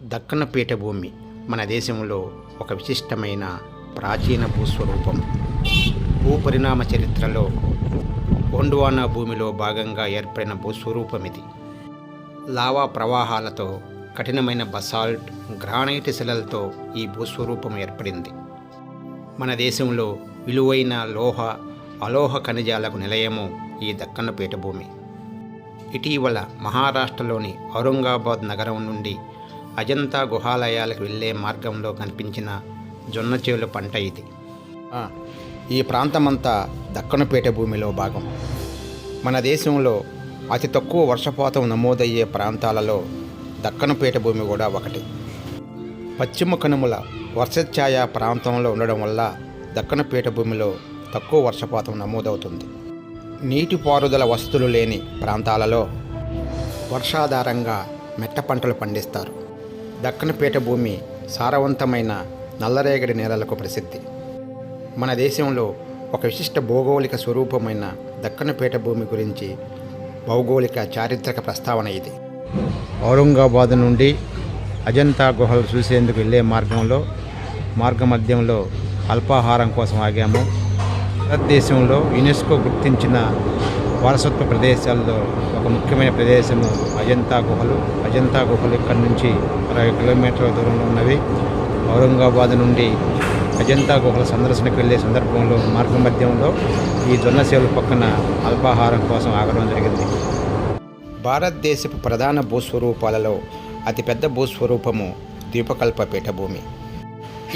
దక్కన పీఠభూమి మన దేశంలో ఒక విశిష్టమైన ప్రాచీన భూస్వరూపం. భూపరిణామ చరిత్రలో గోండ్వానా భూమిలో భాగంగా ఏర్పడిన భూస్వరూపం ఇది. లావా ప్రవాహాలతో, కఠినమైన బసాల్ట్, గ్రానైట్ శిలలతో ఈ భూస్వరూపం ఏర్పడింది. మన దేశంలో విలువైన అలోహ ఖనిజాలకు నిలయము ఈ దక్కన పీఠభూమి. ఇటీవల మహారాష్ట్రలోని ఔరంగాబాద్ నగరం నుండి అజంతా గుహాలయాలకు వెళ్ళే మార్గంలో కనిపించిన జొన్న చేలు పంట ఇది. ఈ ప్రాంతమంతా దక్కన పీఠభూమిలో భాగం. మన దేశంలో అతి తక్కువ వర్షపాతం నమోదయ్యే ప్రాంతాలలో దక్కన పీఠభూమి కూడా ఒకటి. పశ్చిమ కనుమల వర్షఛాయ ప్రాంతంలో ఉండడం వల్ల దక్కన పీఠభూమిలో తక్కువ వర్షపాతం నమోదవుతుంది. నీటిపారుదల వసతులు లేని ప్రాంతాలలో వర్షాధారంగా మెట్ట పంటలు పండిస్తారు. దక్కన పీఠభూమి సారవంతమైన నల్లరేగడి నేలలకు ప్రసిద్ధి. మన దేశంలో ఒక విశిష్ట భౌగోళిక స్వరూపమైన దక్కన పీఠభూమి గురించి భౌగోళిక చారిత్రక ప్రస్తావన ఇది. ఔరంగాబాద్ నుండి అజంతా గుహలు చూసేందుకు వెళ్ళే మార్గమధ్యంలో అల్పాహారం కోసం ఆగాము. భారతదేశంలో యునెస్కో గుర్తించిన వారసత్వ ప్రదేశాల్లో ఒక ముఖ్యమైన ప్రదేశము అజంతా గుహలు. అజంతా గుహలు ఇక్కడి నుంచి 60 కిలోమీటర్ల దూరంలో ఉన్నవి. ఔరంగాబాద్ నుండి అజంతా గుహల సందర్శనకు వెళ్ళే సందర్భంలో మార్గమధ్యంలో ఈ జొన్న సేవల పక్కన అల్పాహారం కోసం ఆగడం జరిగింది. భారతదేశపు ప్రధాన భూస్వరూపాలలో అతిపెద్ద భూస్వరూపము ద్వీపకల్ప పీఠభూమి.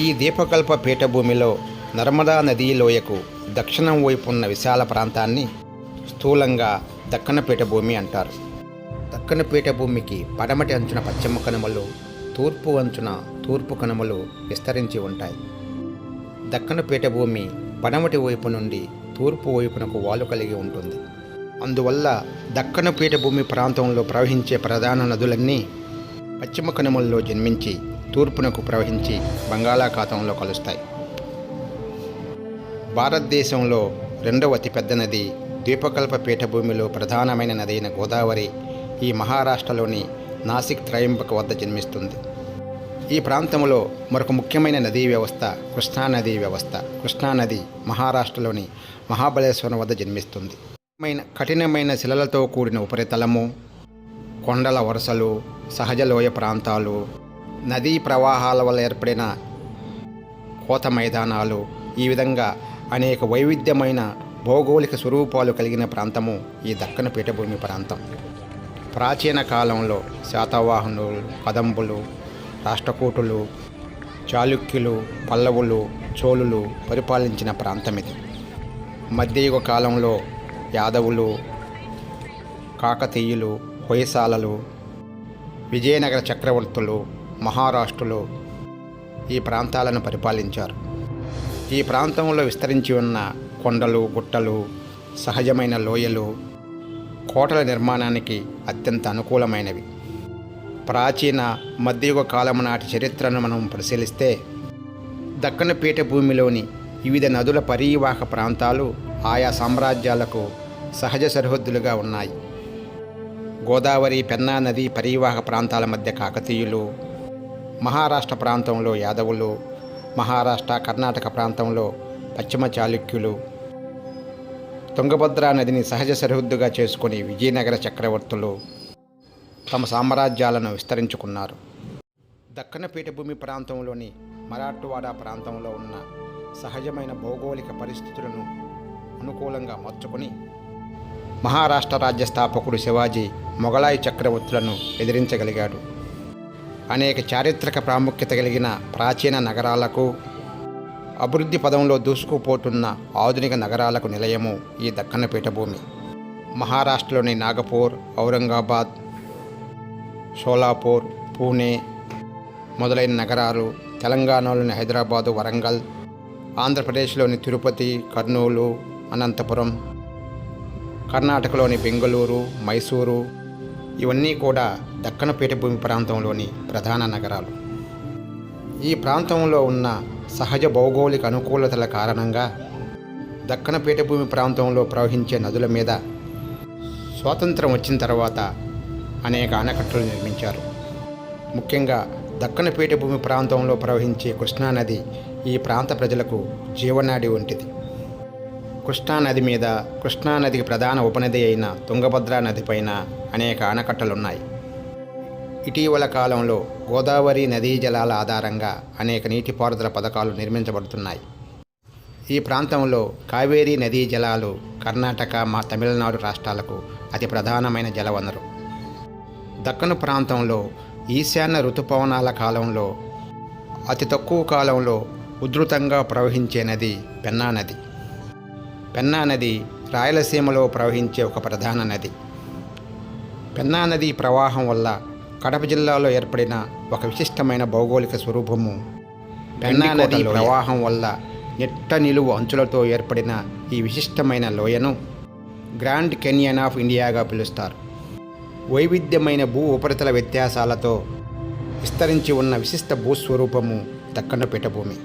ఈ ద్వీపకల్ప పీఠభూమిలో నర్మదా నదీ లోయకు దక్షిణం వైపు ఉన్న విశాల ప్రాంతాన్ని స్థూలంగా దక్కన పీఠభూమి అంటారు. దక్కన పీఠభూమికి పడమటి అంచున పశ్చిమ కనుమలు, తూర్పు అంచున తూర్పు కనుమలు విస్తరించి ఉంటాయి. దక్కన పీఠభూమి పడమటి వైపు నుండి తూర్పు వైపునకు వాలు కలిగి ఉంటుంది. అందువల్ల దక్కన పీఠభూమి ప్రాంతంలో ప్రవహించే ప్రధాన నదులన్నీ పశ్చిమ కనుమల్లో జన్మించి తూర్పునకు ప్రవహించి బంగాళాఖాతంలో కలుస్తాయి. భారతదేశంలో రెండవ అతిపెద్ద నది ద్వీపకల్ప పీఠభూమిలో ప్రధానమైన నది అయిన గోదావరి ఈ మహారాష్ట్రలోని నాసిక్ త్రయంబక వద్ద జన్మిస్తుంది. ఈ ప్రాంతంలో మరొక ముఖ్యమైన నదీ వ్యవస్థ కృష్ణానదీ వ్యవస్థ. కృష్ణానది మహారాష్ట్రలోని మహాబలేశ్వరం వద్ద జన్మిస్తుంది. కఠినమైన శిలలతో కూడిన ఉపరితలము, కొండల వరుసలు, సహజ లోయ ప్రాంతాలు, నదీ ప్రవాహాల వల్ల ఏర్పడిన కోత మైదానాలు, ఈ విధంగా అనేక వైవిధ్యమైన భౌగోళిక స్వరూపాలు కలిగిన ప్రాంతము ఈ దక్కన పీఠభూమి ప్రాంతం. ప్రాచీన కాలంలో శాతవాహనులు, కదంబులు, రాష్ట్రకూటులు, చాళుక్యులు, పల్లవులు, చోళులు పరిపాలించిన ప్రాంతం ఇది. మధ్యయుగ కాలంలో యాదవులు, కాకతీయులు, హొయసాలలు, విజయనగర చక్రవర్తులు, మహారాష్ట్రులు ఈ ప్రాంతాలను పరిపాలించారు. ఈ ప్రాంతంలో విస్తరించి ఉన్న కొండలు, గుట్టలు, సహజమైన లోయలు కోటల నిర్మాణానికి అత్యంత అనుకూలమైనవి. ప్రాచీన మధ్యయుగ కాలం నాటి చరిత్రను మనం పరిశీలిస్తే దక్కన పీఠభూమిలోని వివిధ నదుల పరీవాహక ప్రాంతాలు ఆయా సామ్రాజ్యాలకు సహజ సరిహద్దులుగా ఉన్నాయి. గోదావరి, పెన్నా నది పరీవాహక ప్రాంతాల మధ్య కాకతీయులు, మహారాష్ట్ర ప్రాంతంలో యాదవులు, మహారాష్ట్ర, కర్ణాటక ప్రాంతంలో పశ్చిమ చాళుక్యులు, తుంగభద్రా నదిని సహజ సరిహద్దుగా చేసుకుని విజయనగర చక్రవర్తులు తమ సామ్రాజ్యాలను విస్తరించుకున్నారు. దక్కన పీఠభూమి ప్రాంతంలోని మరాఠ్వాడా ప్రాంతంలో ఉన్న సహజమైన భౌగోళిక పరిస్థితులను అనుకూలంగా మార్చుకొని మహారాష్ట్ర రాజ్య స్థాపకుడు శివాజీ మొఘలాయి చక్రవర్తులను ఎదిరించగలిగాడు. అనేక చారిత్రక ప్రాముఖ్యత కలిగిన ప్రాచీన నగరాలకు, అభివృద్ధి పదంలో దూసుకుపోతున్న ఆధునిక నగరాలకు నిలయము ఈ దక్కన పీఠభూమి. మహారాష్ట్రలోని నాగపూర్, ఔరంగాబాద్, షోలాపూర్, పూణే మొదలైన నగరాలు, తెలంగాణలోని హైదరాబాదు, వరంగల్, ఆంధ్రప్రదేశ్లోని తిరుపతి, కర్నూలు, అనంతపురం, కర్ణాటకలోని బెంగళూరు, మైసూరు ఇవన్నీ కూడా దక్కన పీఠభూమి ప్రాంతంలోని ప్రధాన నగరాలు. ఈ ప్రాంతంలో ఉన్న సహజ భౌగోళిక అనుకూలతల కారణంగా దక్కన పీఠభూమి ప్రాంతంలో ప్రవహించే నదుల మీద స్వాతంత్రం వచ్చిన తర్వాత అనేక ఆనకట్టలు నిర్మించారు. ముఖ్యంగా దక్కన పీఠభూమి ప్రాంతంలో ప్రవహించే కృష్ణానది ఈ ప్రాంత ప్రజలకు జీవనాడి వంటిది. కృష్ణానది మీద కృష్ణానదికి ప్రధాన ఉపనది అయిన తుంగభద్రా నదిపైన అనేక ఆనకట్టలున్నాయి. ఇటీవల కాలంలో గోదావరి నదీ జలాల ఆధారంగా అనేక నీటిపారుదల పథకాలు నిర్మించబడుతున్నాయి. ఈ ప్రాంతంలో కావేరీ నదీ జలాలు కర్ణాటక, తమిళనాడు రాష్ట్రాలకు అతి ప్రధానమైన జలవనరు. దక్కను ప్రాంతంలో ఈశాన్య ఋతుపవనాల కాలంలో అతి తక్కువ కాలంలో ఉధృతంగా ప్రవహించే నది పెన్నా నది. పెన్నా నది రాయలసీమలో ప్రవహించే ఒక ప్రధాన నది. పెన్నా నది ప్రవాహం వల్ల కడప జిల్లాలో ఏర్పడిన ఒక విశిష్టమైన భౌగోళిక స్వరూపము పెన్నా నది ప్రవాహం వల్ల నిట్ట నిలువు అంచులతో ఏర్పడిన ఈ విశిష్టమైన లోయను గ్రాండ్ కెన్యన్ ఆఫ్ ఇండియాగా పిలుస్తారు. వైవిధ్యమైన భూ ఉపరితల వ్యత్యాసాలతో విస్తరించి ఉన్న విశిష్ట భూస్వరూపము దక్కను పీఠభూమి.